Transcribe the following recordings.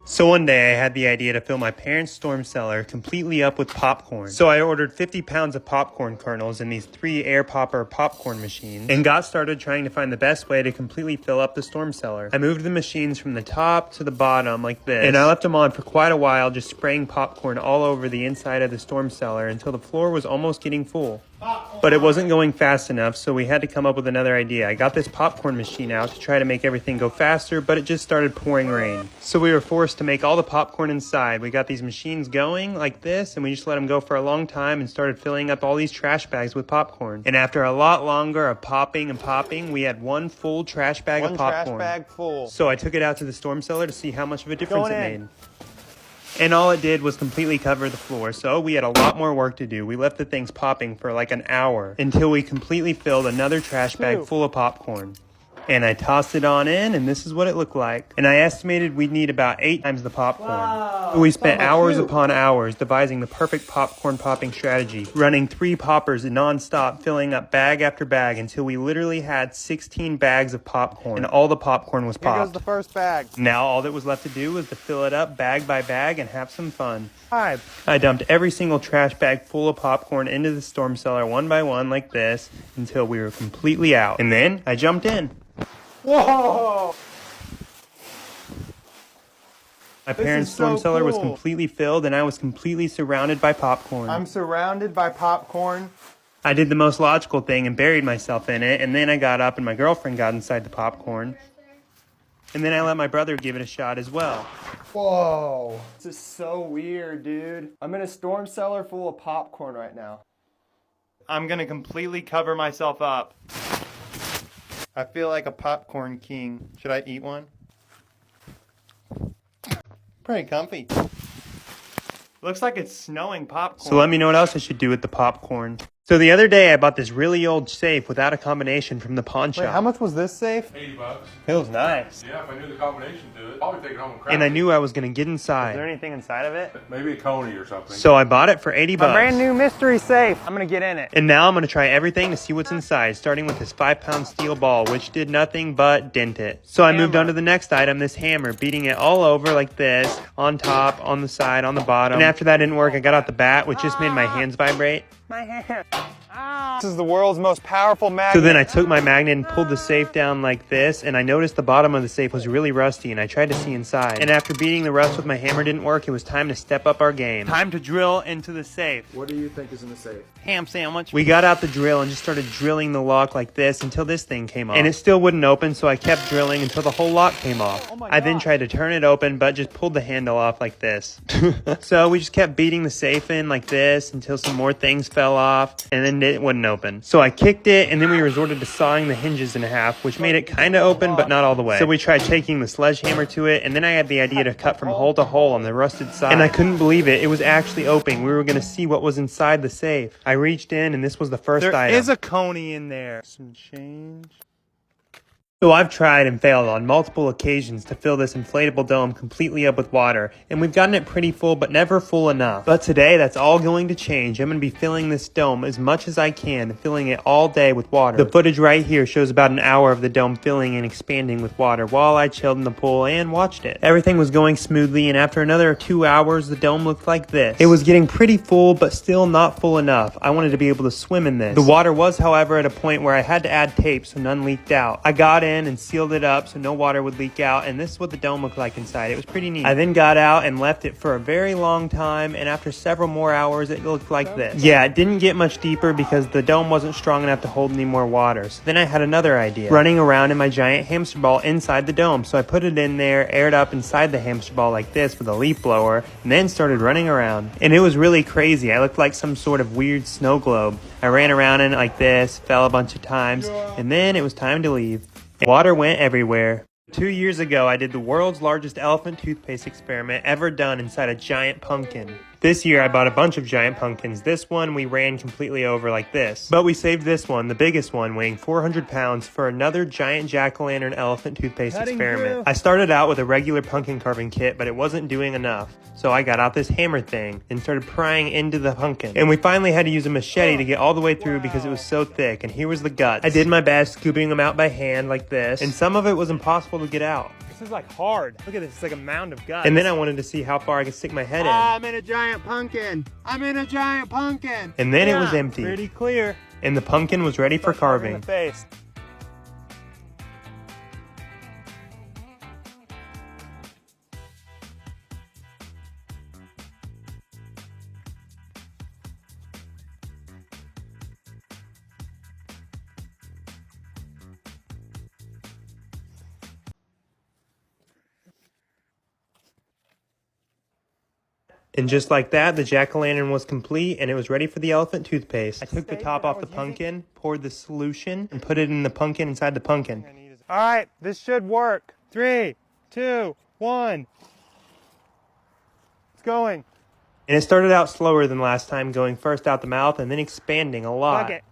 So one day I had the idea to fill my parents' storm cellar completely up with popcorn. So I ordered 50 pounds of popcorn kernels in these 3 air popper popcorn machines and got started trying to find the best way to completely fill up the storm cellar. I moved the machines from the top to the bottom like this, and I left them on for quite a while, just spraying popcorn all over the inside of the storm cellar until the floor was almost getting full. But it wasn't going fast enough, so we had to come up with another idea. I got this popcorn machine out to try to make everything go faster, but it just started pouring rain. So we were forced to make all the popcorn inside. We got these machines going like this, and we just let them go for a long time and started filling up all these trash bags with popcorn. And after a lot longer of popping and popping, we had one full trash bag of popcorn. One trash bag full. So I took it out to the storm cellar to see how much of a difference it made. And all it did was completely cover the floor, so we had a lot more work to do. We left the things popping for like an hour until we completely filled another trash bag full of popcorn. And I tossed it on in, and this is what it looked like. And I estimated we'd need about 8 times the popcorn. Wow, we spent hours upon hours devising the perfect popcorn popping strategy, running 3 poppers non-stop, filling up bag after bag until we literally had 16 bags of popcorn, and all the popcorn was popped. Here goes the first bag. Now all that was left to do was to fill it up bag by bag and have some fun. I dumped every single trash bag full of popcorn into the storm cellar one by one like this until we were completely out. And then I jumped in. Whoa! My parents' storm cellar was completely filled, and I was completely surrounded by popcorn. I'm surrounded by popcorn. I did the most logical thing and buried myself in it, and then I got up and my girlfriend got inside the popcorn. And then I let my brother give it a shot as well. Whoa! This is so weird, dude. I'm in a storm cellar full of popcorn right now. I'm gonna completely cover myself up. I feel like a popcorn king. Should I eat one? Pretty comfy. Looks like it's snowing popcorn. So let me know what else I should do with the popcorn. So the other day I bought this really old safe without a combination from the pawn shop. Wait, how much was this safe? $80. It was nice. Yeah, if I knew the combination to it, I'll be taking home and crack. And I knew I was going to get inside. Is there anything inside of it? Maybe a coney or something. So I bought it for $80. A brand new mystery safe. I'm going to get in it. And now I'm going to try everything to see what's inside, starting with this 5-pound steel ball, which did nothing but dent it. So I moved on to the next item, this hammer, beating it all over like this, on top, on the side, on the bottom. And after that didn't work, I got out the bat, which just made my hands vibrate. My hand. This is the world's most powerful magnet. So then I took my magnet and pulled the safe down like this, and I noticed the bottom of the safe was really rusty, and I tried to see inside. And after beating the rust with my hammer didn't work, it was time to step up our game. Time to drill into the safe. What do you think is in the safe? Ham sandwich. We got out the drill and just started drilling the lock like this until this thing came off. And it still wouldn't open, so I kept drilling until the whole lock came off. I then tried to turn it open, but just pulled the handle off like this. So we just kept beating the safe in like this until some more things fell off, and then it wouldn't open. So I kicked it, and then we resorted to sawing the hinges in half, which made it kind of open, but not all the way. So we tried taking the sledgehammer to it, and then I had the idea to cut from hole to hole on the rusted side. And I couldn't believe it. It was actually open. We were going to see what was inside the safe. I reached in, and this was the first item. There is a coney in there. Some change. So I've tried and failed on multiple occasions to fill this inflatable dome completely up with water, and we've gotten it pretty full, but never full enough. But today, that's all going to change. I'm going to be filling this dome as much as I can, and filling it all day with water. The footage right here shows about an hour of the dome filling and expanding with water while I chilled in the pool and watched it. Everything was going smoothly, and after another 2 hours, the dome looked like this. It was getting pretty full, but still not full enough. I wanted to be able to swim in this. The water was, however, at a point where I had to add tape so none leaked out. I got in and sealed it up so no water would leak out, and this is what the dome looked like inside. It was pretty neat. I then got out and left it for a very long time, and after several more hours it looked like this. Yeah, it didn't get much deeper because the dome wasn't strong enough to hold any more water. So then I had another idea, running around in my giant hamster ball inside the dome. So I put it in there, aired up inside the hamster ball like this with a leaf blower, and then started running around. And it was really crazy. I looked like some sort of weird snow globe. I ran around in it like this, fell a bunch of times, and then it was time to leave. Water went everywhere. 2 years ago, I did the world's largest elephant toothpaste experiment ever done inside a giant pumpkin. This year, I bought a bunch of giant pumpkins. This one we ran completely over like this. But we saved this one, the biggest one, weighing 400 pounds, for another giant jack-o'-lantern elephant toothpaste experiment. I started out with a regular pumpkin carving kit, but it wasn't doing enough. So I got out this hammer thing and started prying into the pumpkin. And we finally had to use a machete to get all the way through because it was so thick. And here was the guts. I did my best scooping them out by hand like this, and some of it was impossible to get out. This is like hard. Look at this, it's like a mound of guts. And then I wanted to see how far I could stick my head in. I'm in a giant pumpkin. I'm in a giant pumpkin. And then it was empty. Pretty clear. And the pumpkin was ready for Carving carving. the face. And just like that, the jack-o'-lantern was complete and it was ready for the elephant toothpaste. I took the top off the pumpkin, poured the solution, and put it in the pumpkin inside the pumpkin. All right, this should work. 3, 2, 1. It's going. And it started out slower than last time, going first out the mouth and then expanding a lot. Bucket.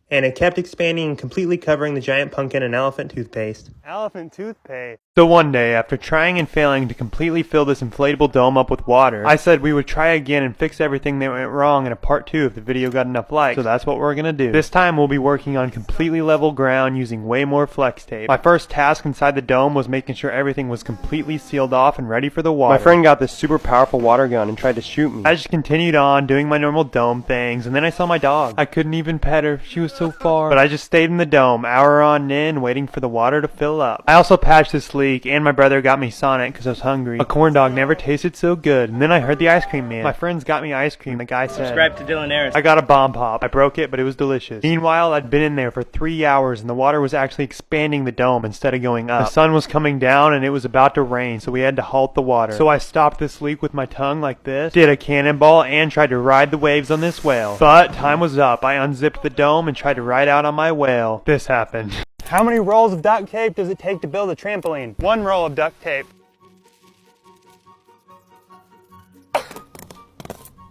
And it kept expanding and completely covering the giant pumpkin and elephant toothpaste. Elephant toothpaste. So one day, after trying and failing to completely fill this inflatable dome up with water, I said we would try again and fix everything that went wrong in a part 2 if the video got enough likes. So that's what we're gonna do. This time we'll be working on completely level ground using way more flex tape. My first task inside the dome was making sure everything was completely sealed off and ready for the water. My friend got this super powerful water gun and tried to shoot me. I just continued on doing my normal dome things, and then I saw my dog. I couldn't even pet her. She was so far. But I just stayed in the dome, hour on end, waiting for the water to fill up. I also patched this leak, and my brother got me Sonic because I was hungry. A corn dog never tasted so good. And then I heard the ice cream man. My friends got me ice cream. The guy said, Subscribe to Dylan Ayres. I got a bomb pop. I broke it, but it was delicious. Meanwhile, I'd been in there for 3 hours, and the water was actually expanding the dome instead of going up. The sun was coming down, and it was about to rain, so we had to halt the water. So I stopped this leak with my tongue like this, did a cannonball, and tried to ride the waves on this whale. But time was up. I unzipped the dome and tried to ride out on my whale. This happened. How many rolls of duct tape does it take to build a trampoline? 1 roll of duct tape.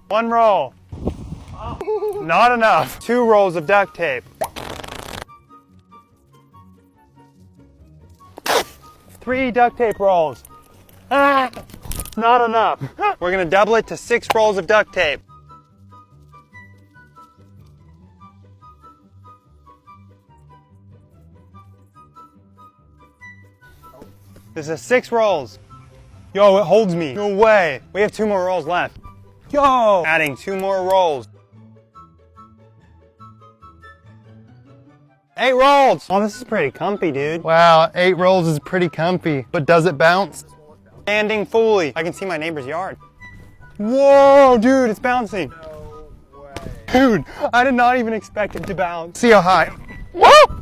1 roll. Not enough. 2 rolls of duct tape. 3 duct tape rolls. Not enough. We're gonna double it to 6 rolls of duct tape. This is 6 rolls. Yo, it holds me. No way. We have 2 more rolls left. Yo! Adding 2 more rolls. 8 rolls! Oh, this is pretty comfy, dude. Wow, 8 rolls is pretty comfy. But does it bounce? Standing fully. I can see my neighbor's yard. Whoa, dude, it's bouncing. No way. Dude, I did not even expect it to bounce. See how high. Whoa!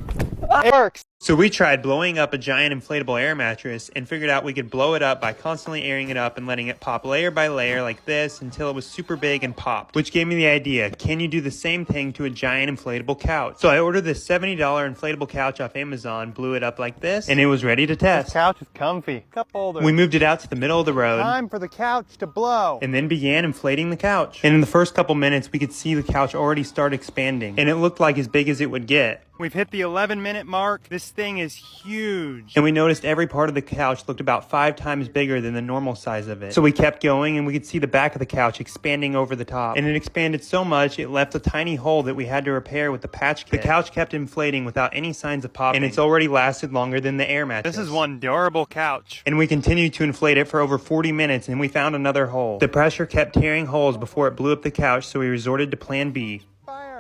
It works. So we tried blowing up a giant inflatable air mattress and figured out we could blow it up by constantly airing it up and letting it pop layer by layer like this until it was super big and popped, which gave me the idea, can you do the same thing to a giant inflatable couch? So I ordered this $70 inflatable couch off Amazon, blew it up like this, and it was ready to test. This couch is comfy. Cup holder. We moved it out to the middle of the road. Time for the couch to blow. And then began inflating the couch. And in the first couple minutes, we could see the couch already start expanding, and it looked like as big as it would get. We've hit the 11-minute mark. This thing is huge. And we noticed every part of the couch looked about 5 times bigger than the normal size of it. So we kept going, and we could see the back of the couch expanding over the top. And it expanded so much, it left a tiny hole that we had to repair with the patch kit. The couch kept inflating without any signs of popping, and it's already lasted longer than the air mattress. This is one durable couch. And we continued to inflate it for over 40 minutes, and we found another hole. The pressure kept tearing holes before it blew up the couch, so we resorted to plan B,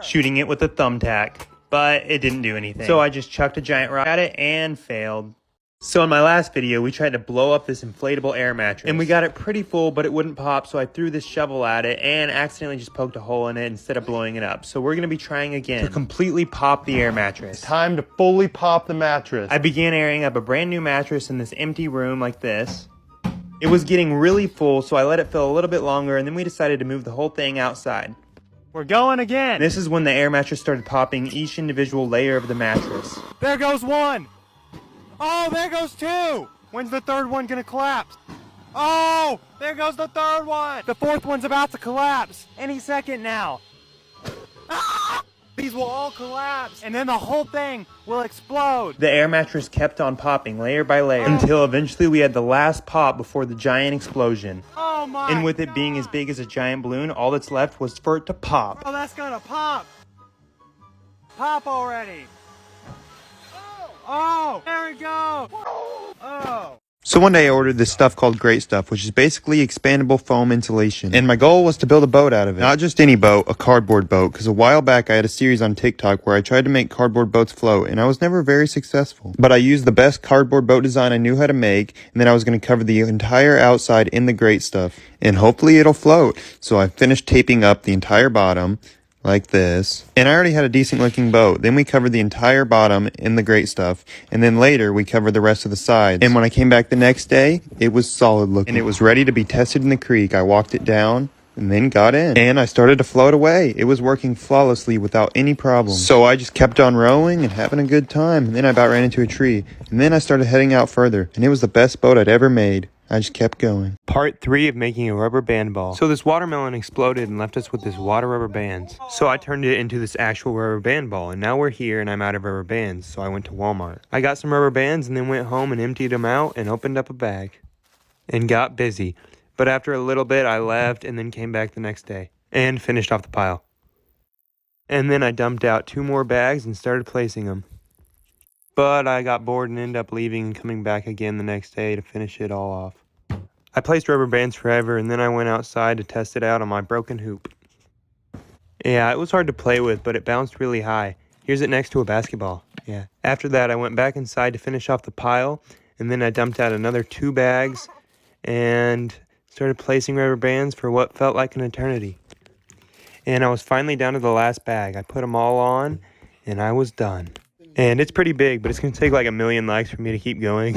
shooting it with a thumbtack. But it didn't do anything. So I just chucked a giant rock at it and failed. So in my last video, we tried to blow up this inflatable air mattress. And we got it pretty full, but it wouldn't pop, so I threw this shovel at it and accidentally just poked a hole in it instead of blowing it up. So we're gonna be trying again to completely pop the air mattress. Time to fully pop the mattress. I began airing up a brand new mattress in this empty room like this. It was getting really full, so I let it fill a little bit longer, and then we decided to move the whole thing outside. We're going again. This is when the air mattress started popping each individual layer of the mattress. There goes 1. Oh, there goes 2. When's the 3rd one gonna collapse? Oh, there goes the 3rd one. The 4th one's about to collapse. Any second now. Ah! These will all collapse, and then the whole thing will explode. The air mattress kept on popping layer by layer until eventually we had the last pop before the giant explosion. Oh my And with it God. being as big as a giant balloon, all that's left was for it to pop. Oh, that's gonna pop. Pop already. Oh, there we go. Oh. So one day I ordered this stuff called Great Stuff, which is basically expandable foam insulation. And my goal was to build a boat out of it. Not just any boat, a cardboard boat, because a while back I had a series on TikTok where I tried to make cardboard boats float, and I was never very successful. But I used the best cardboard boat design I knew how to make, and then I was going to cover the entire outside in the Great Stuff. And hopefully it'll float. So I finished taping up the entire bottom, like this. And I already had a decent looking boat. Then we covered the entire bottom in the Great Stuff. And then later we covered the rest of the sides. And when I came back the next day, it was solid looking. And it was ready to be tested in the creek. I walked it down and then got in. And I started to float away. It was working flawlessly without any problem. So I just kept on rowing and having a good time. And then I about ran into a tree. And then I started heading out further. And it was the best boat I'd ever made. I just kept going. Part 3 of making a rubber band ball. So this watermelon exploded and left us with this wad of rubber bands. So I turned it into this actual rubber band ball, and now we're here and I'm out of rubber bands, so I went to Walmart. I got some rubber bands and then went home and emptied them out and opened up a bag. And got busy. But after a little bit I left and then came back the next day. And finished off the pile. And then I dumped out 2 more bags and started placing them. But I got bored and ended up leaving and coming back again the next day to finish it all off. I placed rubber bands forever, and then I went outside to test it out on my broken hoop. Yeah, it was hard to play with, but it bounced really high. Here's it next to a basketball. Yeah. After that, I went back inside to finish off the pile, and then I dumped out another 2 bags and started placing rubber bands for what felt like an eternity. And I was finally down to the last bag. I put them all on, and I was done. And it's pretty big, but it's going to take like 1 million likes for me to keep going.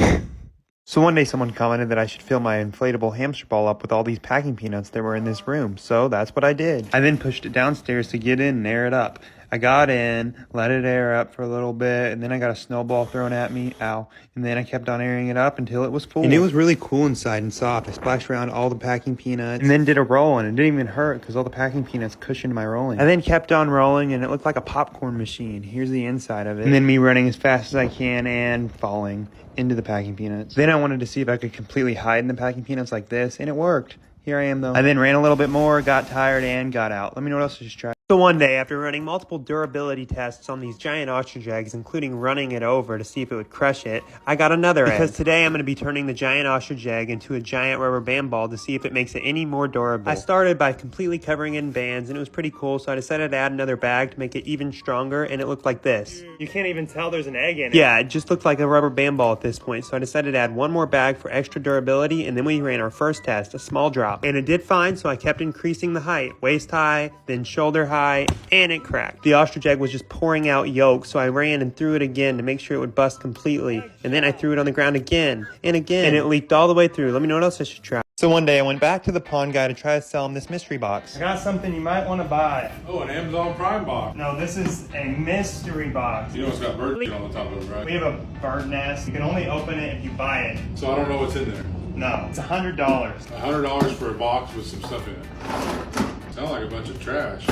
So one day someone commented that I should fill my inflatable hamster ball up with all these packing peanuts that were in this room. So that's what I did. I then pushed it downstairs to get in and air it up. I got in, let it air up for a little bit, and then I got a snowball thrown at me. Ow. And then I kept on airing it up until it was full. And it was really cool inside and soft. I splashed around all the packing peanuts and then did a roll, and it didn't even hurt because all the packing peanuts cushioned my rolling. I then kept on rolling, and it looked like a popcorn machine. Here's the inside of it. And then me running as fast as I can and falling into the packing peanuts. Then I wanted to see if I could completely hide in the packing peanuts like this, and it worked. Here I am though. I then ran a little bit more, got tired, and got out. Let me know what else I should try. So one day, after running multiple durability tests on these giant ostrich eggs, including running it over to see if it would crush it, I got another egg. Because today I'm going to be turning the giant ostrich egg into a giant rubber band ball to see if it makes it any more durable. I started by completely covering it in bands, and it was pretty cool, so I decided to add another bag to make it even stronger, and it looked like this. You can't even tell there's an egg in it. Yeah, it just looked like a rubber band ball at this point, so I decided to add 1 more bag for extra durability, and then we ran our first test, a small drop. And it did fine, so I kept increasing the height, waist high, then shoulder high, and it cracked. The ostrich egg was just pouring out yolk, so I ran and threw it again to make sure it would bust completely. And then I threw it on the ground again and again, and it leaked all the way through. Let me know what else I should try. So one day I went back to the pawn guy to try to sell him this mystery box. I got something you might want to buy. Oh, an Amazon Prime box. No, this is a mystery box. You know it's got bird shit on the top of it, right? We have a bird nest. You can only open it if you buy it. So I don't know what's in there. No, it's $100. $100 for a box with some stuff in it. Sound like a bunch of trash.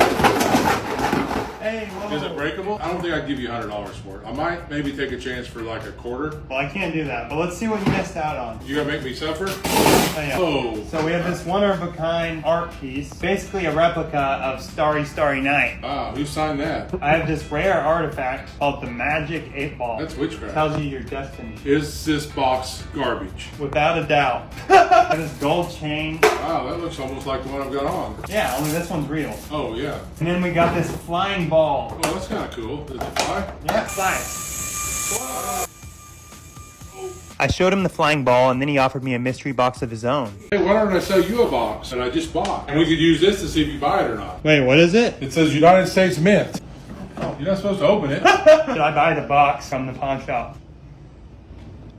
Hey, whoa. Is it breakable? I don't think I'd give you $100 for it. I might maybe take a chance for like a quarter. Well, I can't do that, but let's see what you missed out on. You gonna make me suffer? Oh, yeah. Oh. So we have this one-of-a-kind art piece, basically a replica of Starry, Starry Night. Wow, who signed that? I have this rare artifact called the Magic 8 Ball. That's witchcraft. Tells you your destiny. Is this box garbage? Without a doubt. This gold chain. Wow, that looks almost like the one I've got on. Yeah, only this one's real. Oh, yeah. And then we got this flying ball. Well, that's kind of cool. Does it fly? Yeah, fly. I showed him the flying ball, and then he offered me a mystery box of his own. Hey, why don't I sell you a box that I just bought? And we could use this to see if you buy it or not. Wait, what is it? It says United States Mint. You're not supposed to open it. Should I buy the box from the pawn shop?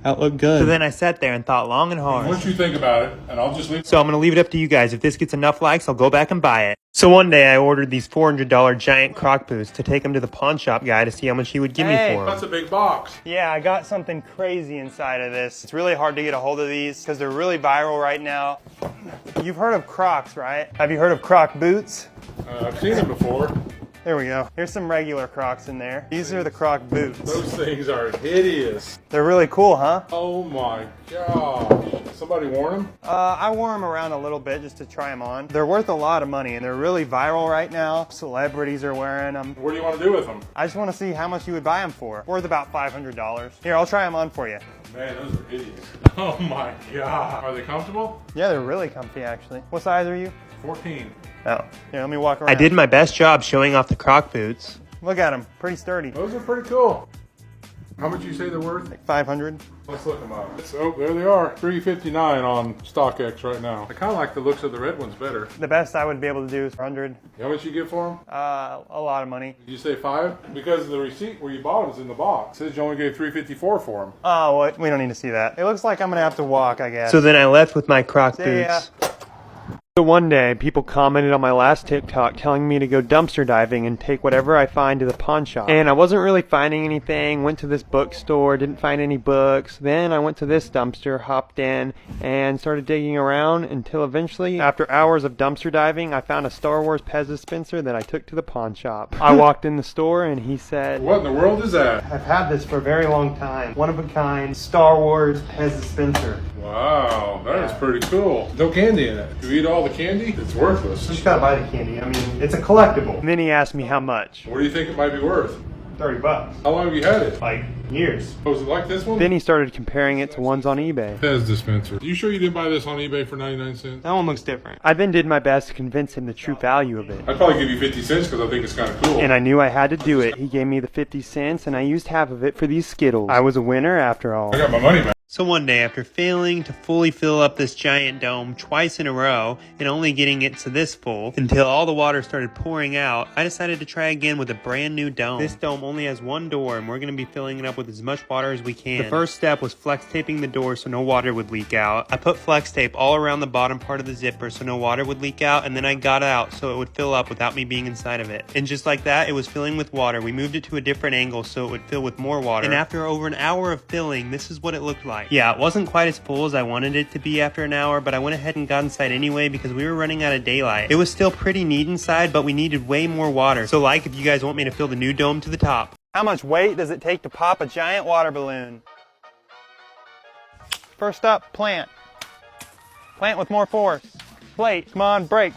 That looked good. So then I sat there and thought long and What hard. you think about it, and I'll just leave. So I'm going to leave it up to you guys. If this gets enough likes, I'll go back and buy it. So one day I ordered these $400 giant croc boots to take them to the pawn shop guy to see how much he would give me for them. That's a big box. Yeah, I got something crazy inside of this. It's really hard to get a hold of these because they're really viral right now. You've heard of Crocs, right? Have you heard of Croc boots? I've seen them before. There we go. Here's some regular Crocs in there. These are the Croc boots. Those things are hideous. They're really cool, huh? Oh my gosh. Somebody warn them? I wore them around a little bit just to try them on. They're worth a lot of money and they're really viral right now. Celebrities are wearing them. What do you want to do with them? I just want to see how much you would buy them for. Worth about $500. Here, I'll try them on for you. Man, those are hideous. Oh my God. Are they comfortable? Yeah, they're really comfy actually. What size are you? 14. Oh, here, let me walk around. I did my best job showing off the Croc boots. Look at them, pretty sturdy. Those are pretty cool. How much you say they're worth? Like 500. Let's look them up. Oh, there they are. $359 on StockX right now. I kind of like the looks of the red ones better. The best I would be able to do is 100. How much you get for them? A lot of money. Did you say 5? Because the receipt where you bought it is in the box. It says you only gave $354 for them. Oh, well, we don't need to see that. It looks like I'm gonna have to walk, I guess. So then I left with my Croc See ya. boots. So one day, people commented on my last TikTok telling me to go dumpster diving and take whatever I find to the pawn shop. And I wasn't really finding anything, went to this bookstore, didn't find any books. Then I went to this dumpster, hopped in, and started digging around until eventually, after hours of dumpster diving, I found a Star Wars Pez dispenser that I took to the pawn shop. I walked in the store and he said, What in the world is that? I've had this for a very long time. One of a kind Star Wars Pez dispenser. Wow, that is pretty cool. No candy in it. Do you eat all the candy? It's worthless. You just gotta buy the candy. I mean, it's a collectible. And then he asked me how much. What do you think it might be worth? $30. How long have you had it? Like, years. Oh, is it like this one? Then he started comparing it to ones on eBay. Pez dispenser. You sure you didn't buy this on eBay for 99 cents? That one looks different. I then did my best to convince him the true value of it. I'd probably give you 50 cents because I think it's kind of cool. And I knew I had to do it. He gave me the 50 cents and I used half of it for these Skittles. I was a winner after all. I got my money back. So one day, after failing to fully fill up this giant dome twice in a row and only getting it to this full until all the water started pouring out, I decided to try again with a brand new dome. This dome only has one door and we're going to be filling it up with as much water as we can. The first step was flex taping the door so no water would leak out. I put flex tape all around the bottom part of the zipper so no water would leak out, and then I got out so it would fill up without me being inside of it. And just like that, it was filling with water. We moved it to a different angle so it would fill with more water. And after over an hour of filling, this is what it looked like. Yeah, it wasn't quite as full as I wanted it to be after an hour, but I went ahead and got inside anyway because we were running out of daylight. It was still pretty neat inside, but we needed way more water. So like if you guys want me to fill the new dome to the top. How much weight does it take to pop a giant water balloon? First up, plant. Plant with more force. Plate, come on, break.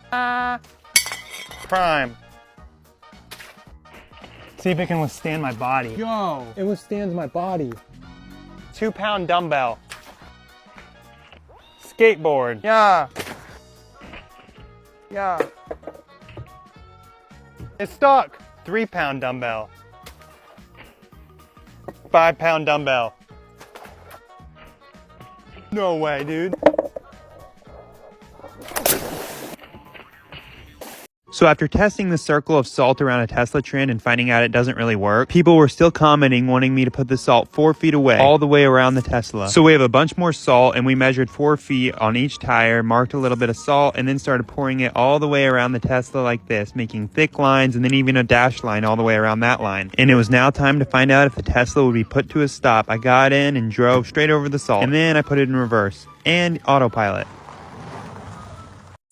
Prime. See if it can withstand my body. Yo, it withstands my body. 2-pound dumbbell. Skateboard. Yeah. Yeah. It's stuck. 3-pound dumbbell. 5-pound dumbbell. No way, dude. So after testing the circle of salt around a Tesla trend and finding out it doesn't really work, people were still commenting wanting me to put the salt 4 feet away, all the way around the Tesla. So we have a bunch more salt and we measured 4 feet on each tire, marked a little bit of salt, and then started pouring it all the way around the Tesla like this, making thick lines and then even a dash line all the way around that line. And it was now time to find out if the Tesla would be put to a stop. I got in and drove straight over the salt, and then I put it in reverse and autopilot.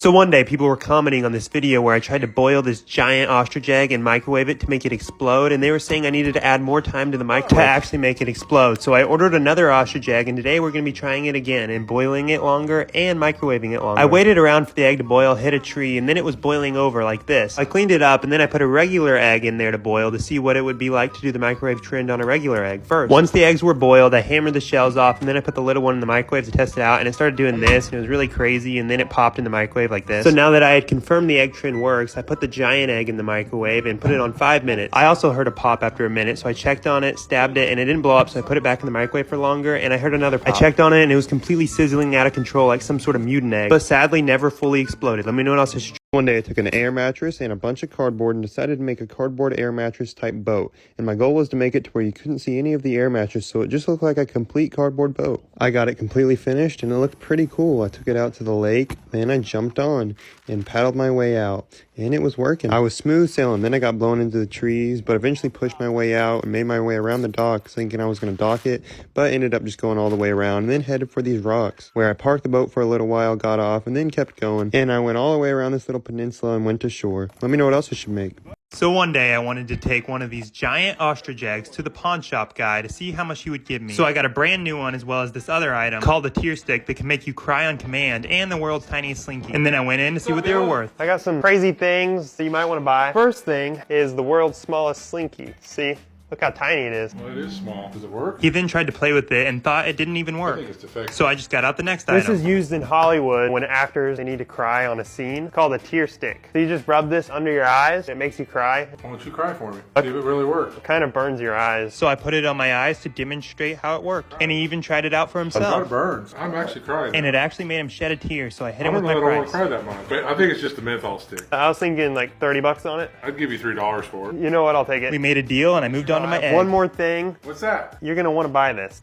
So one day, people were commenting on this video where I tried to boil this giant ostrich egg and microwave it to make it explode, and they were saying I needed to add more time to the microwave to actually make it explode. So I ordered another ostrich egg, and today we're going to be trying it again and boiling it longer and microwaving it longer. I waited around for the egg to boil, hit a tree, and then it was boiling over like this. I cleaned it up, and then I put a regular egg in there to boil to see what it would be like to do the microwave trend on a regular egg first. Once the eggs were boiled, I hammered the shells off, and then I put the little one in the microwave to test it out, and it started doing this, and it was really crazy, and then it popped in the microwave like this. So now that I had confirmed the egg trend works, I put the giant egg in the microwave and put it on 5 minutes. I also heard a pop after a minute, so I checked on it, stabbed it, and it didn't blow up, so I put it back in the microwave for longer, and I heard another pop. I checked on it, and it was completely sizzling out of control like some sort of mutant egg, but sadly never fully exploded. Let me know what else I should. One day I took an air mattress and a bunch of cardboard and decided to make a cardboard air mattress type boat. And my goal was to make it to where you couldn't see any of the air mattress, so it just looked like a complete cardboard boat. I got it completely finished and it looked pretty cool. I took it out to the lake, then I jumped on and paddled my way out. And it was working. I was smooth sailing, then I got blown into the trees, but eventually pushed my way out and made my way around the dock thinking I was going to dock it, but ended up just going all the way around and then headed for these rocks, where I parked the boat for a little while, got off, and then kept going. And I went all the way around this little peninsula and went to shore. Let me know what else I should make. So one day I wanted to take one of these giant ostrich eggs to the pawn shop guy to see how much he would give me. So I got a brand new one as well as this other item called a tear stick that can make you cry on command and the world's tiniest slinky. And then I went in to see what they were worth. I got some crazy things that you might want to buy. First thing is the world's smallest slinky. See? Look how tiny it is. Well, it is small. Does it work? He then tried to play with it and thought it didn't even work. I think it's defective. So I just got out the next This item. is used in Hollywood when actors they need to cry on a scene. It's called a tear stick. So you just rub this under your eyes. It makes you cry. Why don't you cry for me? See if it really works. It kind of burns your eyes. So I put it on my eyes to demonstrate how it worked. And he even tried it out for I thought it himself. burns. I'm actually crying. And it actually made him shed a tear, so I hit I him don't with know my that I want price. to cry that much. But I think it's just a menthol stick. I was thinking like 30 bucks on it. I'd give you $3 for it. You know what? I'll take it. We made a deal and I moved on to my egg. One more thing. What's that? You're going to want to buy this.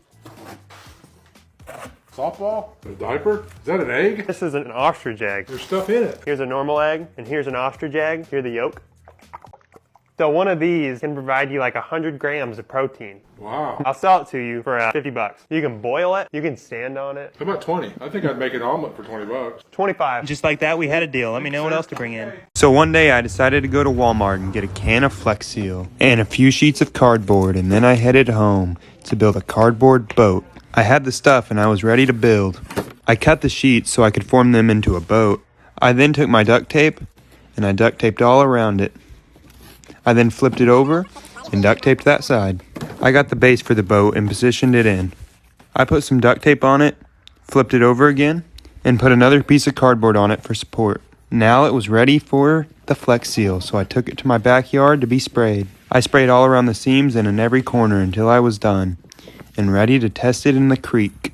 Softball? A diaper? Is that an egg? This is an ostrich egg. There's stuff in it. Here's a normal egg, and here's an ostrich egg. Here's the yolk. So one of these can provide you like 100 grams of protein. Wow. I'll sell it to you for 50 bucks. You can boil it. You can stand on it. How about 20? I think I'd make an omelet for 20 bucks. 25. Just like that, we had a deal. Let me know what else to bring in. So one day I decided to go to Walmart and get a can of Flex Seal and a few sheets of cardboard, and then I headed home to build a cardboard boat. I had the stuff and I was ready to build. I cut the sheets so I could form them into a boat. I then took my duct tape and I duct taped all around it. I then flipped it over and duct taped that side. I got the base for the boat and positioned it in. I put some duct tape on it, flipped it over again, and put another piece of cardboard on it for support. Now it was ready for the Flex Seal, so I took it to my backyard to be sprayed. I sprayed all around the seams and in every corner until I was done and ready to test it in the creek.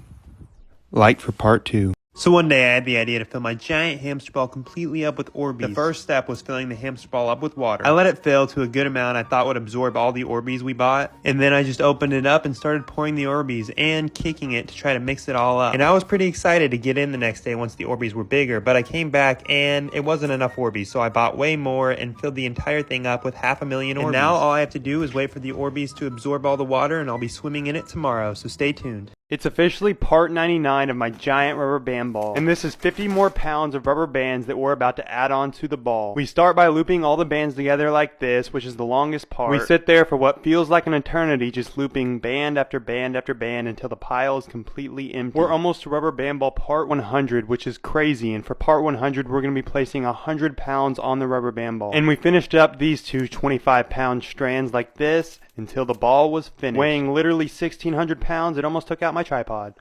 Like for part 2. So one day I had the idea to fill my giant hamster ball completely up with Orbeez. The first step was filling the hamster ball up with water. I let it fill to a good amount I thought would absorb all the Orbeez we bought. And then I just opened it up and started pouring the Orbeez and kicking it to try to mix it all up. And I was pretty excited to get in the next day once the Orbeez were bigger, but I came back and it wasn't enough Orbeez. So I bought way more and filled the entire thing up with 500,000 Orbeez. And now all I have to do is wait for the Orbeez to absorb all the water and I'll be swimming in it tomorrow. So stay tuned. It's officially part 99 of my giant rubber band ball, and this is 50 more pounds of rubber bands that we're about to add on to the ball. We start by looping all the bands together like this, which is the longest part. We sit there for what feels like an eternity, just looping band after band after band until the pile is completely empty. We're almost to rubber band ball part 100, which is crazy, and for part 100 we're going to be placing 100 pounds on the rubber band ball. And we finished up these two 25-pound strands like this until the ball was finished. Weighing literally 1,600 pounds, it almost took out my tripod.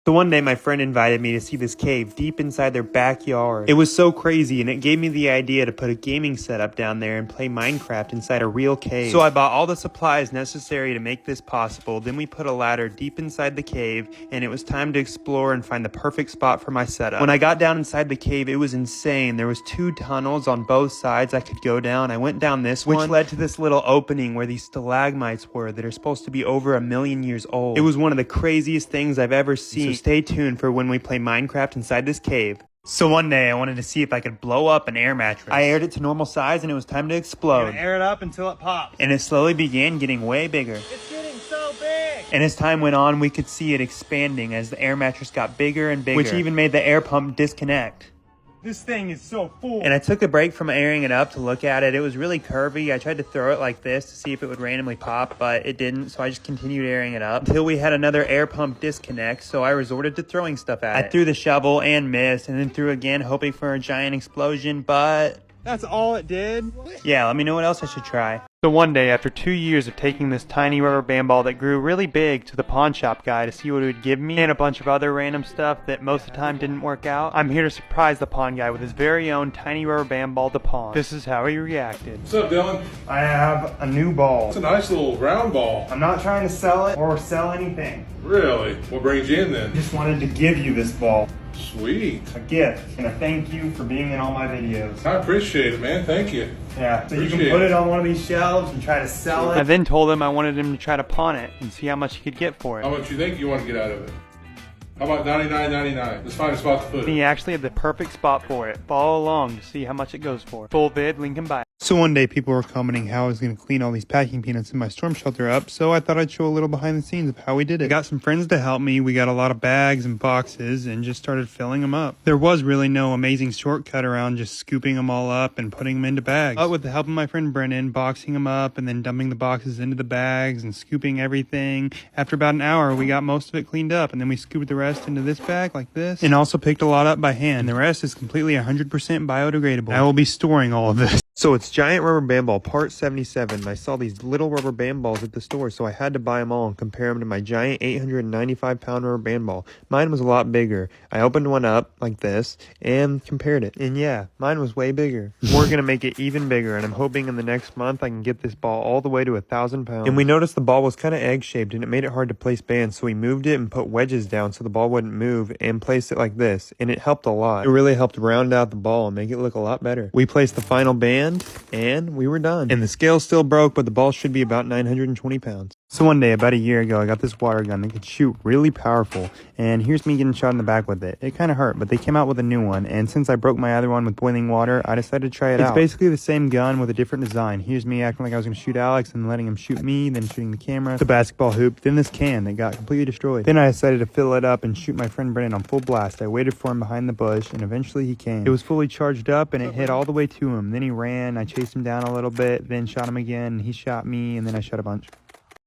So one day my friend invited me to see this cave deep inside their backyard. It was so crazy and it gave me the idea to put a gaming setup down there and play Minecraft inside a real cave. So I bought all the supplies necessary to make this possible. Then we put a ladder deep inside the cave and it was time to explore and find the perfect spot for my setup. When I got down inside the cave, it was insane. There was 2 tunnels on both sides I could go down. I went down this one, which led to this little opening where these stalagmites were that are supposed to be over 1,000,000 years old. It was one of the craziest things I've ever seen. So stay tuned for when we play Minecraft inside this cave. So one day I wanted to see if I could blow up an air mattress. I aired it to normal size and it was time to explode. Air it up until it pops. And it slowly began getting way bigger. It's getting so big. And as time went on, we could see it expanding as the air mattress got bigger and bigger, which even made the air pump disconnect. This thing is so full. And I took a break from airing it up to look at it. It was really curvy. I tried to throw it like this to see if it would randomly pop, but it didn't, so I just continued airing it up until we had another air pump disconnect, so I resorted to throwing stuff at it. I threw the shovel and missed, and then threw again, hoping for a giant explosion, but That's all it did? yeah, let me know what else I should try. So one day, after 2 years of taking this tiny rubber band ball that grew really big to the pawn shop guy to see what it would give me, and a bunch of other random stuff that most of the time didn't work out, I'm here to surprise the pawn guy with his very own tiny rubber band ball to pawn. This is how he reacted. What's up, Dylan? I have a new ball. It's a nice little round ball. I'm not trying to sell it or sell anything. Really? What brings you in then? Just wanted to give you this ball. Sweet. A gift. And a thank you for being in all my videos. I appreciate it, man. Thank you. Yeah, so you can Appreciate put it. it on one of these shelves and try to sell I it. then told him I wanted him to try to pawn it and see how much he could get for How it. much you think you want to get out of it? How about $99.99? Let's find a spot to put And it. he actually had the perfect spot for it. Follow along to see how much it goes for. Full vid, link in bio. So one day people were commenting how I was going to clean all these packing peanuts in my storm shelter up, so I thought I'd show a little behind the scenes of how we did it. I got some friends to help me, we got a lot of bags and boxes, and just started filling them up. There was really no amazing shortcut around just scooping them all up and putting them into bags. But with the help of my friend Brennan, boxing them up and then dumping the boxes into the bags and scooping everything, after about an hour we got most of it cleaned up, and then we scooped the rest into this bag like this, and also picked a lot up by hand. And the rest is completely 100% biodegradable. I will be storing all of this. So it's giant rubber band ball part 77. I saw these little rubber band balls at the store, so I had to buy them all and compare them to my giant 895-pound rubber band ball. Mine was a lot bigger. I opened one up like this and compared it. And yeah, mine was way bigger. We're going to make it even bigger, and I'm hoping in the next month I can get this ball all the way to 1,000 pounds. And we noticed the ball was kind of egg-shaped, and it made it hard to place bands, so we moved it and put wedges down so the ball wouldn't move and placed it like this, and it helped a lot. It really helped round out the ball and make it look a lot better. We placed the final band, and we were done. And the scale still broke, but the ball should be about 920 pounds. So one day, about a year ago, I got this water gun that could shoot really powerful, and here's me getting shot in the back with it. It kind of hurt, but they came out with a new one, and since I broke my other one with boiling water, I decided to try it out. It's basically the same gun with a different design. Here's me acting like I was going to shoot Alex, and letting him shoot me, then shooting the camera, the basketball hoop, then this can that got completely destroyed. Then I decided to fill it up and shoot my friend Brennan on full blast. I waited for him behind the bush, and eventually he came. It was fully charged up, and it hit all the way to him. Then he ran, I chased him down a little bit, then shot him again, and he shot me, and then I shot a bunch.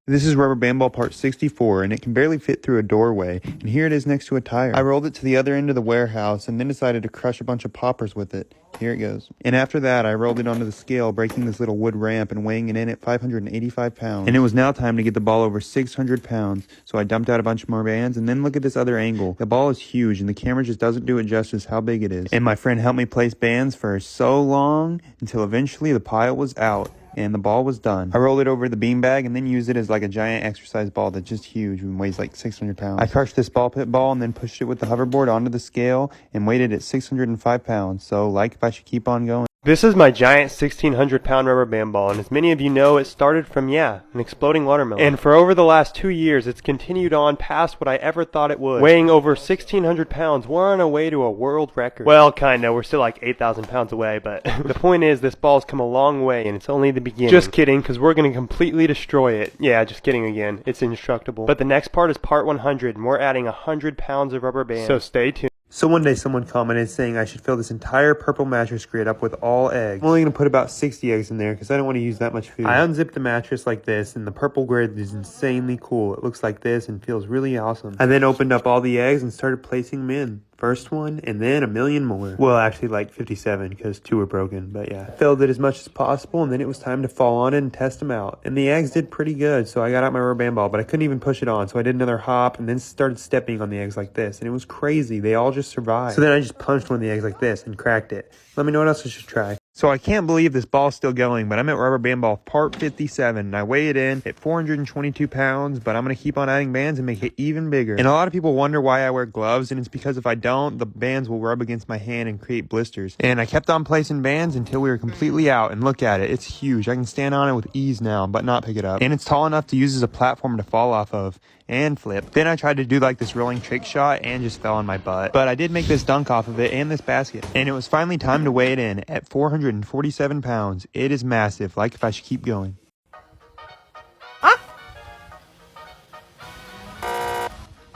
This is rubber band ball part 64, and it can barely fit through a doorway, and here it is next to a tire. I rolled it to the other end of the warehouse and then decided to crush a bunch of poppers with it. Here it goes. And after that, I rolled it onto the scale, breaking this little wood ramp and weighing it in at 585 pounds. And it was now time to get the ball over 600 pounds, so I dumped out a bunch more bands, and then look at this other angle. The ball is huge, and the camera just doesn't do it justice how big it is. And my friend helped me place bands for so long, until eventually the pile was out. And the ball was done. I rolled it over the beanbag and then used it as like a giant exercise ball that's just huge and weighs like 600 pounds. I crushed this ball pit ball and then pushed it with the hoverboard onto the scale and weighed it at 605 pounds. So like if I should keep on going. This is my giant 1,600-pound rubber band ball, and as many of you know, it started from, an exploding watermelon. And for over the last 2 years, it's continued on past what I ever thought it would. Weighing over 1,600 pounds, we're on our way to a world record. Well, kinda, we're still like 8,000 pounds away, but the point is, this ball's come a long way, and it's only the beginning. Just kidding, because we're gonna completely destroy it. Yeah, just kidding again, it's indestructible. But the next part is part 100, and we're adding 100 pounds of rubber band, so stay tuned. So one day someone commented saying I should fill this entire purple mattress grid up with all eggs. I'm only going to put about 60 eggs in there because I don't want to use that much food. I unzipped the mattress like this, and the purple grid is insanely cool. It looks like this and feels really awesome. I then opened up all the eggs and started placing them in. First one, and then a million more. Well, actually like 57 because 2 were broken, but yeah. I filled it as much as possible, and then it was time to fall on it and test them out. And the eggs did pretty good, so I got out my rubber band ball, but I couldn't even push it on, so I did another hop and then started stepping on the eggs like this, and it was crazy. They all just survived. So then I just punched one of the eggs like this and cracked it. Let me know what else I should try. So I can't believe this ball's still going, but I'm at rubber band ball part 57, and I weigh it in at 422 pounds, but I'm going to keep on adding bands and make it even bigger. And a lot of people wonder why I wear gloves, and it's because if I don't, the bands will rub against my hand and create blisters. And I kept on placing bands until we were completely out, and look at it, it's huge. I can stand on it with ease now, but not pick it up. And it's tall enough to use as a platform to fall off of and flip. Then I tried to do like this rolling trick shot and just fell on my butt. But I did make this dunk off of it and this basket. And it was finally time to weigh it in at 447 pounds. It is massive, like if I should keep going.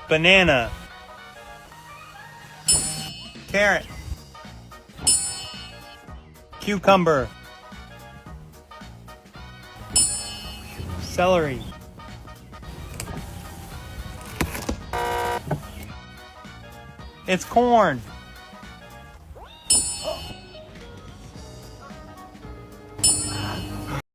Banana. Carrot. Cucumber. Celery. It's corn.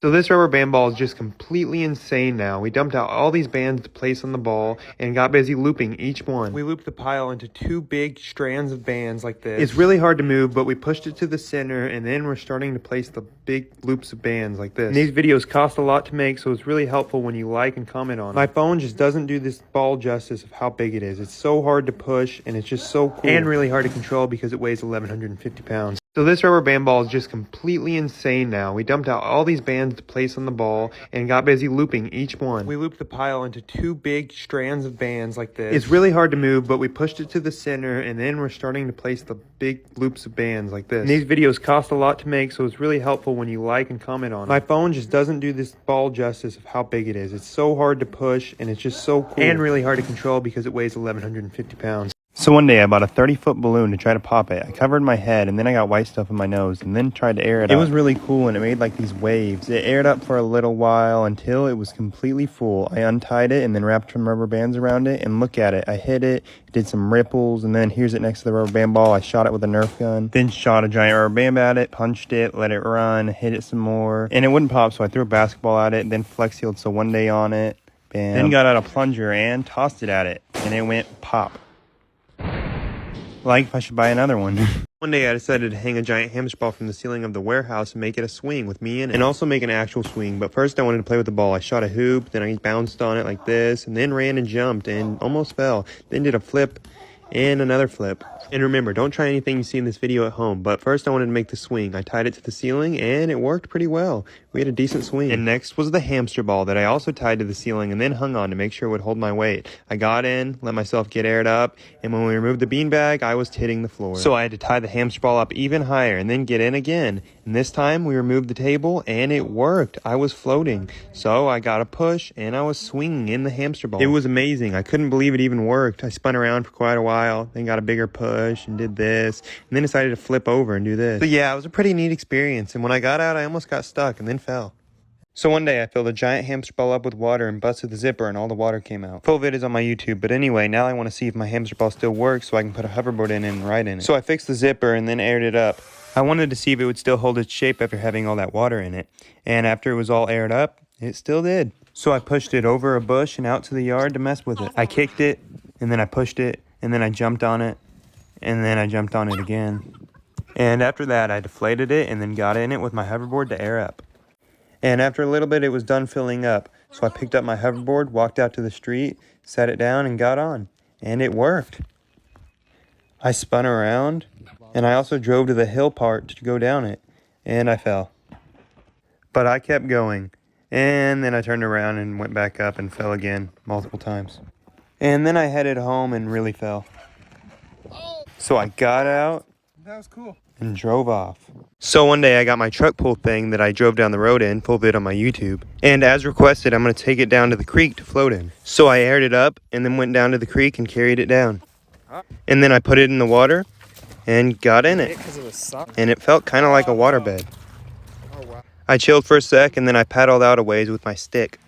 So this rubber band ball is just completely insane now. We dumped out all these bands to place on the ball and got busy looping each one. We looped the pile into 2 big strands of bands like this. It's really hard to move, but we pushed it to the center, and then we're starting to place the big loops of bands like this. And these videos cost a lot to make, so it's really helpful when you like and comment on it. My phone just doesn't do this ball justice of how big it is. It's so hard to push, and it's just so cool. And really hard to control because it weighs 1,150 pounds. So this rubber band ball is just completely insane now. We dumped out all these bands to place on the ball and got busy looping each one. We looped the pile into 2 big strands of bands like this. It's really hard to move, but we pushed it to the center and then we're starting to place the big loops of bands like this. And these videos cost a lot to make, so it's really helpful when you like and comment on it. My phone just doesn't do this ball justice of how big it is. It's so hard to push and it's just so cool. And really hard to control because it weighs 1,150 pounds. So one day I bought a 30-foot balloon to try to pop it. I covered my head and then I got white stuff in my nose and then tried to air it up. It was really cool and it made like these waves. It aired up for a little while until it was completely full. I untied it and then wrapped some rubber bands around it and look at it. I hit it, did some ripples, and then here's it next to the rubber band ball. I shot it with a Nerf gun, then shot a giant rubber band at it, punched it, let it run, hit it some more, and it wouldn't pop, so I threw a basketball at it, then flex sealed so one day on it, bam. Then got out a plunger and tossed it at it, and it went pop. Like if I should buy another one. One day I decided to hang a giant hamster ball from the ceiling of the warehouse and make it a swing with me in it. And also make an actual swing. But first I wanted to play with the ball. I shot a hoop, then I bounced on it like this, and then ran and jumped and almost fell. Then did a flip and another flip. And remember, don't try anything you see in this video at home. But first I wanted to make the swing. I tied it to the ceiling and it worked pretty well. We had a decent swing. And next was the hamster ball that I also tied to the ceiling and then hung on to make sure it would hold my weight. I got in, let myself get aired up, and when we removed the beanbag, I was hitting the floor. So I had to tie the hamster ball up even higher and then get in again. And this time we removed the table and it worked. I was floating. So I got a push and I was swinging in the hamster ball. It was amazing. I couldn't believe it even worked. I spun around for quite a while, then got a bigger push and did this, and then decided to flip over and do this. So yeah, it was a pretty neat experience. And when I got out, I almost got stuck and then fell. So one day I filled a giant hamster ball up with water and busted the zipper and all the water came out. Full vid is on my YouTube, but anyway, now I want to see if my hamster ball still works so I can put a hoverboard in and ride in it. So I fixed the zipper and then aired it up. I wanted to see if it would still hold its shape after having all that water in it. And after it was all aired up, it still did. So I pushed it over a bush and out to the yard to mess with it. I kicked it, and then I pushed it, and then I jumped on it, and then I jumped on it again. And after that, I deflated it and then got in it with my hoverboard to air up. And after a little bit, it was done filling up. So I picked up my hoverboard, walked out to the street, sat it down, and got on. And it worked. I spun around, and I also drove to the hill part to go down it. And I fell. But I kept going. And then I turned around and went back up and fell again multiple times. And then I headed home and really fell. So I got out. That was cool. And drove off. So one day I got my truck pull thing that I drove down the road in, full vid on my YouTube. And as requested, I'm going to take it down to the creek to float in. So I aired it up and then went down to the creek and carried it down. And then I put it in the water and got in it. And it felt kind of like a waterbed. I chilled for a sec and then I paddled out a ways with my stick.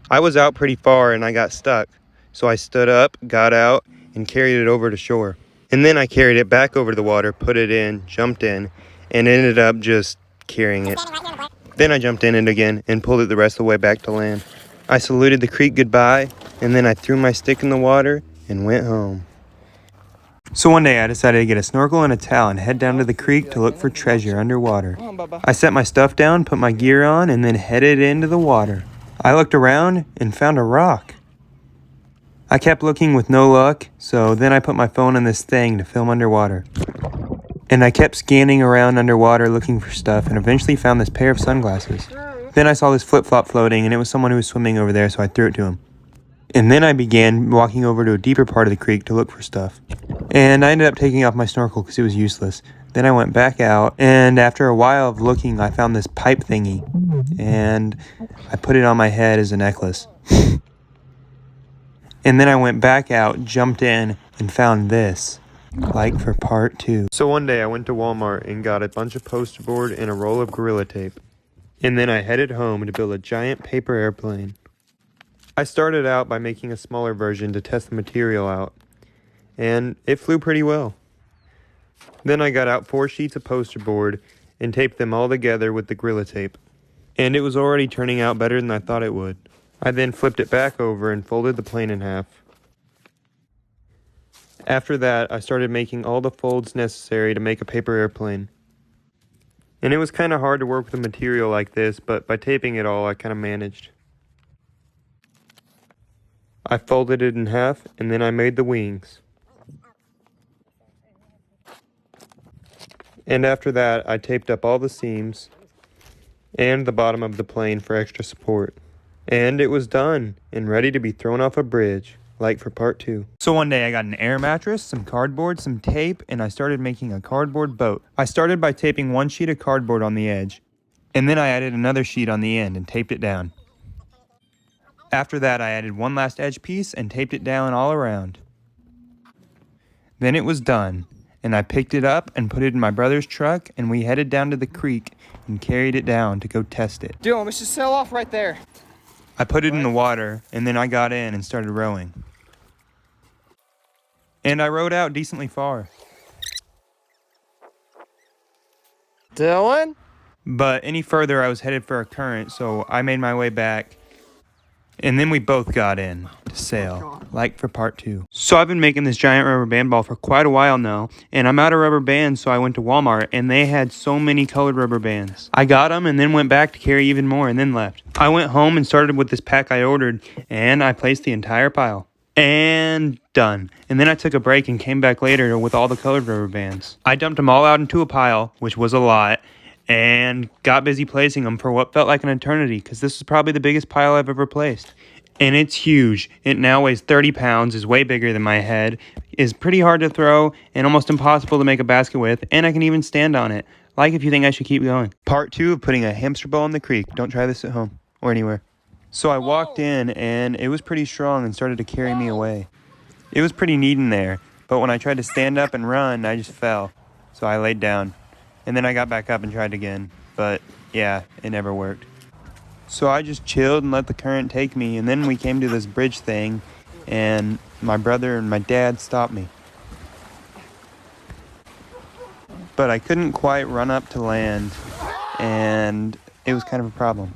I was out pretty far and I got stuck. So I stood up, got out, and carried it over to shore. And then I carried it back over to the water, put it in, jumped in, and ended up just carrying it. Then I jumped in it again and pulled it the rest of the way back to land. I saluted the creek goodbye, and then I threw my stick in the water and went home. So one day I decided to get a snorkel and a towel and head down to the creek to look for treasure underwater. I set my stuff down, put my gear on, and then headed into the water. I looked around and found a rock. I kept looking with no luck, so then I put my phone on this thing to film underwater. And I kept scanning around underwater looking for stuff and eventually found this pair of sunglasses. Then I saw this flip-flop floating and it was someone who was swimming over there, so I threw it to him. And then I began walking over to a deeper part of the creek to look for stuff. And I ended up taking off my snorkel because it was useless. Then I went back out, and after a while of looking, I found this pipe thingy. And I put it on my head as a necklace. And then I went back out, jumped in, and found this. Like for part 2. So one day I went to Walmart and got a bunch of poster board and a roll of Gorilla Tape. And then I headed home to build a giant paper airplane. I started out by making a smaller version to test the material out. And it flew pretty well. Then I got out 4 sheets of poster board and taped them all together with the Gorilla Tape. And it was already turning out better than I thought it would. I then flipped it back over and folded the plane in half. After that, I started making all the folds necessary to make a paper airplane. And it was kind of hard to work with a material like this, but by taping it all, I kind of managed. I folded it in half, and then I made the wings. And after that, I taped up all the seams and the bottom of the plane for extra support. And it was done and ready to be thrown off a bridge, like for part 2. So one day I got an air mattress, some cardboard, some tape, and I started making a cardboard boat. I started by taping one sheet of cardboard on the edge, and then I added another sheet on the end and taped it down. After that, I added one last edge piece and taped it down all around. Then it was done, and I picked it up and put it in my brother's truck, and we headed down to the creek and carried it down to go test it. Dylan, we should sail off right there. I put it in the water, and then I got in and started rowing. And I rowed out decently far. Dylan? But any further, I was headed for a current, so I made my way back. And then we both got in to sail, like for part 2. So I've been making this giant rubber band ball for quite a while now, and I'm out of rubber bands, so I went to Walmart, and they had so many colored rubber bands. I got them, and then went back to carry even more, and then left. I went home and started with this pack I ordered, and I placed the entire pile. And done. And then I took a break and came back later with all the colored rubber bands. I dumped them all out into a pile, which was a lot, and got busy placing them for what felt like an eternity, because this is probably the biggest pile I've ever placed. And it's huge. It now weighs 30 pounds, is way bigger than my head, is pretty hard to throw, and almost impossible to make a basket with, and I can even stand on it. Like if you think I should keep going. Part 2 of putting a hamster ball in the creek. Don't try this at home or anywhere. So I walked in, and it was pretty strong and started to carry me away. It was pretty neat in there, but when I tried to stand up and run, I just fell. So I laid down. And then I got back up and tried again, but yeah, it never worked. So I just chilled and let the current take me, and then we came to this bridge thing, and my brother and my dad stopped me. But I couldn't quite run up to land, and it was kind of a problem.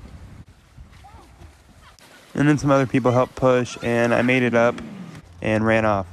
And then some other people helped push, and I made it up and ran off.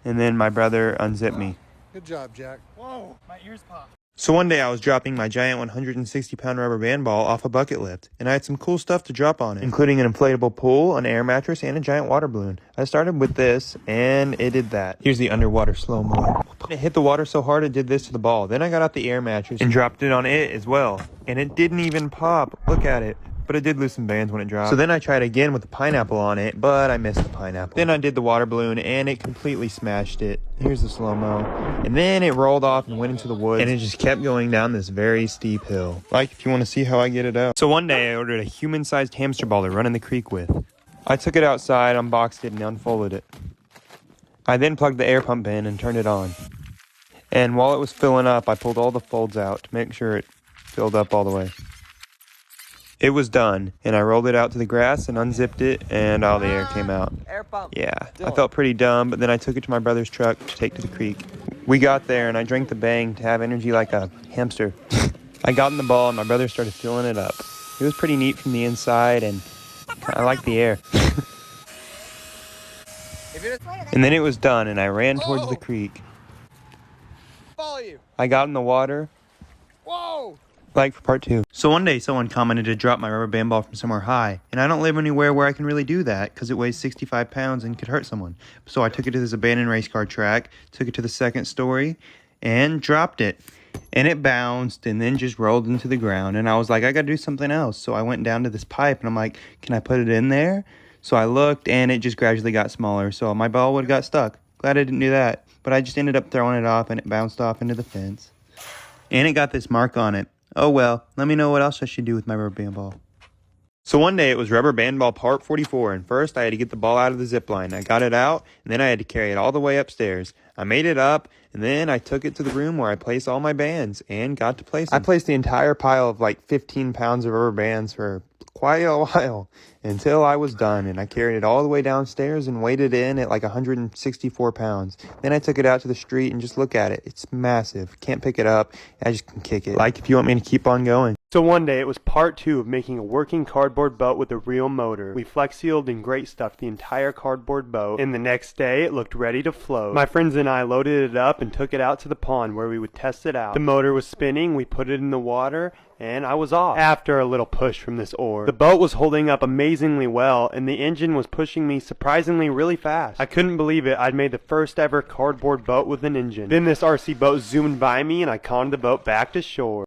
And then my brother unzipped me. Good job, Jack. Whoa, my ears popped. So one day I was dropping my giant 160-pound rubber band ball off a bucket lift, and I had some cool stuff to drop on it, including an inflatable pool, an air mattress, and a giant water balloon. I started with this, and it did that. Here's the underwater slow-mo. It hit the water so hard it did this to the ball. Then I got out the air mattress and dropped it on it as well, and it didn't even pop. Look at it. But it did lose some bands when it dropped. So then I tried again with the pineapple on it, but I missed the pineapple. Then I did the water balloon, and it completely smashed it. Here's the slow-mo. And then it rolled off and went into the woods, and it just kept going down this very steep hill. Like if you want to see how I get it out. So one day I ordered a human-sized hamster ball to run in the creek with. I took it outside, unboxed it, and unfolded it. I then plugged the air pump in and turned it on. And while it was filling up, I pulled all the folds out to make sure it filled up all the way. It was done, and I rolled it out to the grass and unzipped it, and all the air came out. Air pump. Yeah, I felt pretty dumb, but then I took it to my brother's truck to take to the creek. We got there, and I drank the bang to have energy like a hamster. I got in the ball, and my brother started filling it up. It was pretty neat from the inside, and I liked the air. And then it was done, and I ran towards the creek. Follow you. I got in the water. Whoa! Like for part 2. So one day someone commented to drop my rubber band ball from somewhere high, and I don't live anywhere where I can really do that because it weighs 65 pounds and could hurt someone. So I took it to this abandoned race car track, took it to the second story, and dropped it. And it bounced and then just rolled into the ground, and I was like, I gotta do something else. So I went down to this pipe, and I'm like, can I put it in there? So I looked, and it just gradually got smaller, so my ball would have got stuck. Glad I didn't do that. But I just ended up throwing it off, and it bounced off into the fence. And it got this mark on it. Oh well, let me know what else I should do with my rubber band ball. So one day it was rubber band ball part 44, and first I had to get the ball out of the zip line. I got it out, and then I had to carry it all the way upstairs. I made it up, and then I took it to the room where I placed all my bands, and got to place them. I placed the entire pile of like 15 pounds of rubber bands for quite a while, until I was done, and I carried it all the way downstairs and weighed it in at like 164 pounds. Then I took it out to the street and just look at it. It's massive. Can't pick it up. I just can kick it. Like if you want me to keep on going. So one day it was part 2 of making a working cardboard boat with a real motor. We flex sealed and great stuffed the entire cardboard boat, and the next day it looked ready to float. My friends and I loaded it up and took it out to the pond where we would test it out. The motor was spinning, we put it in the water, and I was off after a little push from this oar. The boat was holding up amazingly well, and the engine was pushing me surprisingly really fast. I couldn't believe it. I'd made the first ever cardboard boat with an engine. Then this RC boat zoomed by me, and I conned the boat back to shore.